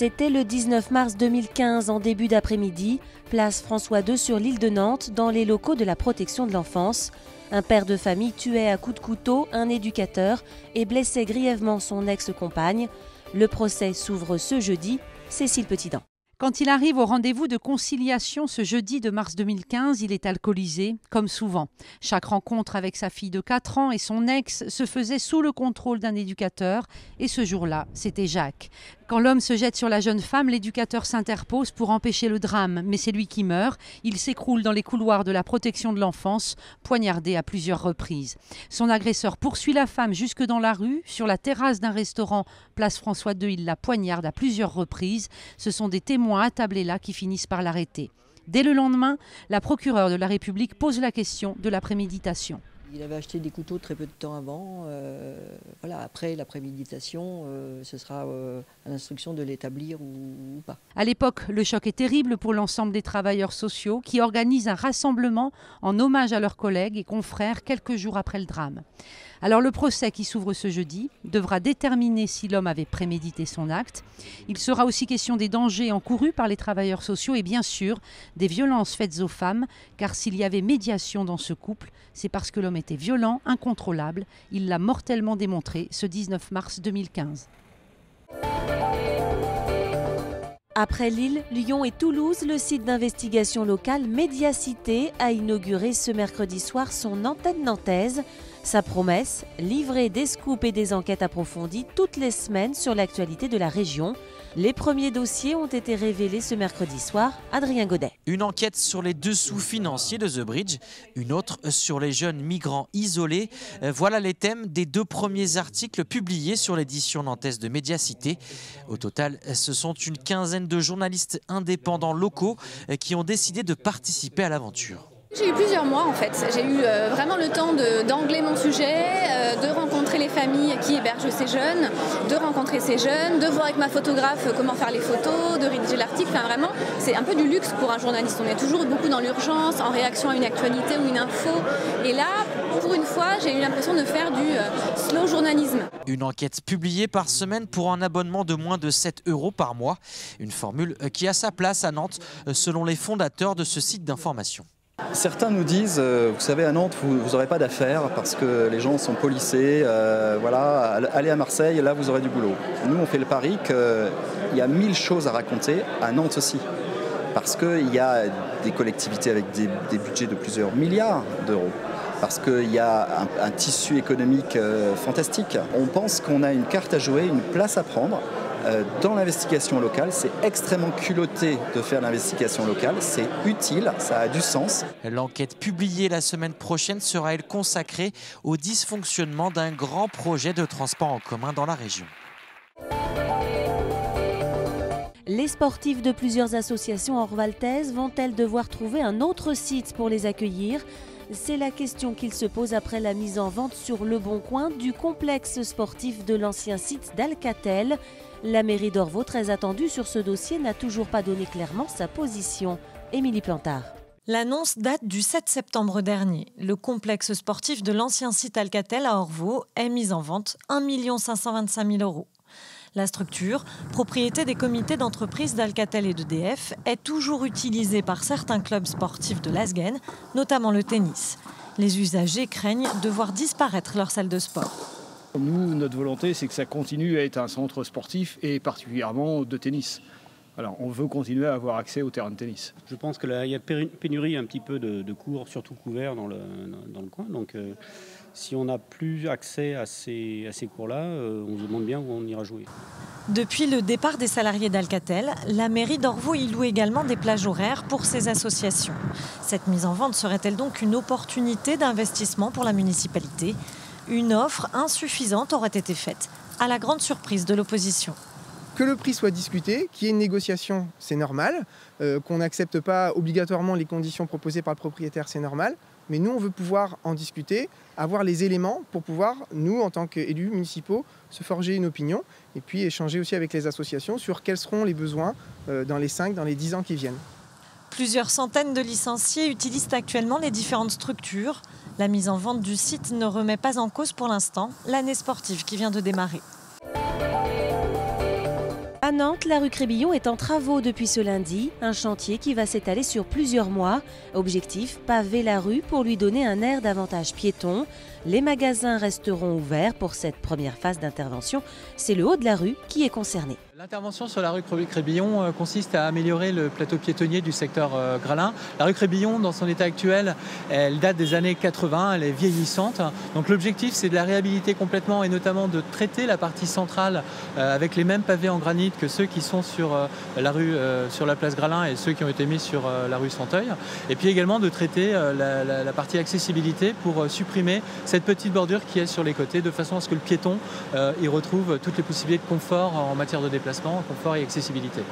C'était le 19 mars 2015 en début d'après-midi, place François II sur l'île de Nantes, dans les locaux de la protection de l'enfance. Un père de famille tuait à coups de couteau un éducateur et blessait grièvement son ex-compagne. Le procès s'ouvre ce jeudi. Cécile Petitdent. Quand il arrive au rendez-vous de conciliation ce jeudi de mars 2015, il est alcoolisé, comme souvent. Chaque rencontre avec sa fille de 4 ans et son ex se faisait sous le contrôle d'un éducateur. Et ce jour-là, c'était Jacques. Quand l'homme se jette sur la jeune femme, l'éducateur s'interpose pour empêcher le drame. Mais c'est lui qui meurt. Il s'écroule dans les couloirs de la protection de l'enfance, poignardé à plusieurs reprises. Son agresseur poursuit la femme jusque dans la rue. Sur la terrasse d'un restaurant, place François II, il la poignarde à plusieurs reprises. Ce sont des témoins attablés là qui finissent par l'arrêter. Dès le lendemain, la procureure de la République pose la question de la préméditation. Il avait acheté des couteaux très peu de temps avant. Après la préméditation, ce sera à l'instruction de l'établir ou pas. À l'époque, le choc est terrible pour l'ensemble des travailleurs sociaux qui organisent un rassemblement en hommage à leurs collègues et confrères quelques jours après le drame. Alors le procès qui s'ouvre ce jeudi devra déterminer si l'homme avait prémédité son acte. Il sera aussi question des dangers encourus par les travailleurs sociaux et bien sûr des violences faites aux femmes, car s'il y avait médiation dans ce couple, c'est parce que l'homme était violent, incontrôlable. Il l'a mortellement démontré ce 19 mars 2015. Après Lille, Lyon et Toulouse, le site d'investigation locale Médiacité a inauguré ce mercredi soir son antenne nantaise. Sa promesse, livrer des scoops et des enquêtes approfondies toutes les semaines sur l'actualité de la région. Les premiers dossiers ont été révélés ce mercredi soir. Adrien Godet. Une enquête sur les dessous financiers de The Bridge, une autre sur les jeunes migrants isolés. Voilà les thèmes des 2 premiers articles publiés sur l'édition nantaise de Médiacité. Au total, ce sont une quinzaine de journalistes indépendants locaux qui ont décidé de participer à l'aventure. J'ai eu plusieurs mois en fait. J'ai eu vraiment le temps d'angler mon sujet, de rencontrer les familles qui hébergent ces jeunes, de rencontrer ces jeunes, de voir avec ma photographe comment faire les photos, de rédiger l'article. Enfin vraiment, c'est un peu du luxe pour un journaliste. On est toujours beaucoup dans l'urgence, en réaction à une actualité ou une info. Et là, pour une fois, j'ai eu l'impression de faire du slow journalisme. Une enquête publiée par semaine pour un abonnement de moins de 7 € par mois. Une formule qui a sa place à Nantes, selon les fondateurs de ce site d'information. Certains nous disent, vous savez, à Nantes, vous n'aurez pas d'affaires parce que les gens sont policés. Allez à Marseille, là, vous aurez du boulot. Nous, on fait le pari qu'il y a 1000 choses à raconter à Nantes aussi. Parce qu'il y a des collectivités avec des budgets de plusieurs milliards d'euros. Parce qu'il y a un tissu économique fantastique. On pense qu'on a une carte à jouer, une place à prendre. Dans l'investigation locale, c'est extrêmement culotté de faire l'investigation locale, c'est utile, ça a du sens. L'enquête publiée la semaine prochaine sera elle consacrée au dysfonctionnement d'un grand projet de transport en commun dans la région. Les sportifs de plusieurs associations orvaltaises vont-elles devoir trouver un autre site pour les accueillir ? C'est la question qu'ils se posent après la mise en vente sur Le Bon Coin du complexe sportif de l'ancien site d'Alcatel. La mairie d'Orvault, très attendue sur ce dossier, n'a toujours pas donné clairement sa position. Émilie Plantard. L'annonce date du 7 septembre dernier. Le complexe sportif de l'ancien site Alcatel à Orvault est mis en vente 1 525 000 €. La structure, propriété des comités d'entreprise d'Alcatel et d'EDF, est toujours utilisée par certains clubs sportifs de l'Asgen, notamment le tennis. Les usagers craignent de voir disparaître leur salle de sport. Nous, notre volonté, c'est que ça continue à être un centre sportif et particulièrement de tennis. Alors, on veut continuer à avoir accès au terrain de tennis. Je pense qu'il y a pénurie un petit peu de cours, surtout couverts dans le coin. Donc, si on n'a plus accès à ces cours-là, on se demande bien où on ira jouer. Depuis le départ des salariés d'Alcatel, la mairie d'Orvault y loue également des plages horaires pour ses associations. Cette mise en vente serait-elle donc une opportunité d'investissement pour la municipalité ? Une offre insuffisante aurait été faite, à la grande surprise de l'opposition. Que le prix soit discuté, qu'il y ait une négociation, c'est normal. Qu'on n'accepte pas obligatoirement les conditions proposées par le propriétaire, c'est normal. Mais nous, on veut pouvoir en discuter, avoir les éléments pour pouvoir, nous, en tant qu'élus municipaux, se forger une opinion et puis échanger aussi avec les associations sur quels seront les besoins dans les 5, dans les 10 ans qui viennent. Plusieurs centaines de licenciés utilisent actuellement les différentes structures. La mise en vente du site ne remet pas en cause pour l'instant l'année sportive qui vient de démarrer. À Nantes, la rue Crébillon est en travaux depuis ce lundi, un chantier qui va s'étaler sur plusieurs mois. Objectif, paver la rue pour lui donner un air davantage piéton. Les magasins resteront ouverts pour cette première phase d'intervention. C'est le haut de la rue qui est concerné. L'intervention sur la rue Crébillon consiste à améliorer le plateau piétonnier du secteur Gralin. La rue Crébillon, dans son état actuel, elle date des années 80, elle est vieillissante. Donc l'objectif, c'est de la réhabiliter complètement et notamment de traiter la partie centrale avec les mêmes pavés en granit que ceux qui sont sur la place Gralin et ceux qui ont été mis sur la rue Santeuil. Et puis également de traiter la partie accessibilité pour supprimer cette petite bordure qui est sur les côtés de façon à ce que le piéton y retrouve toutes les possibilités de confort en matière de déplacement, confort et accessibilité.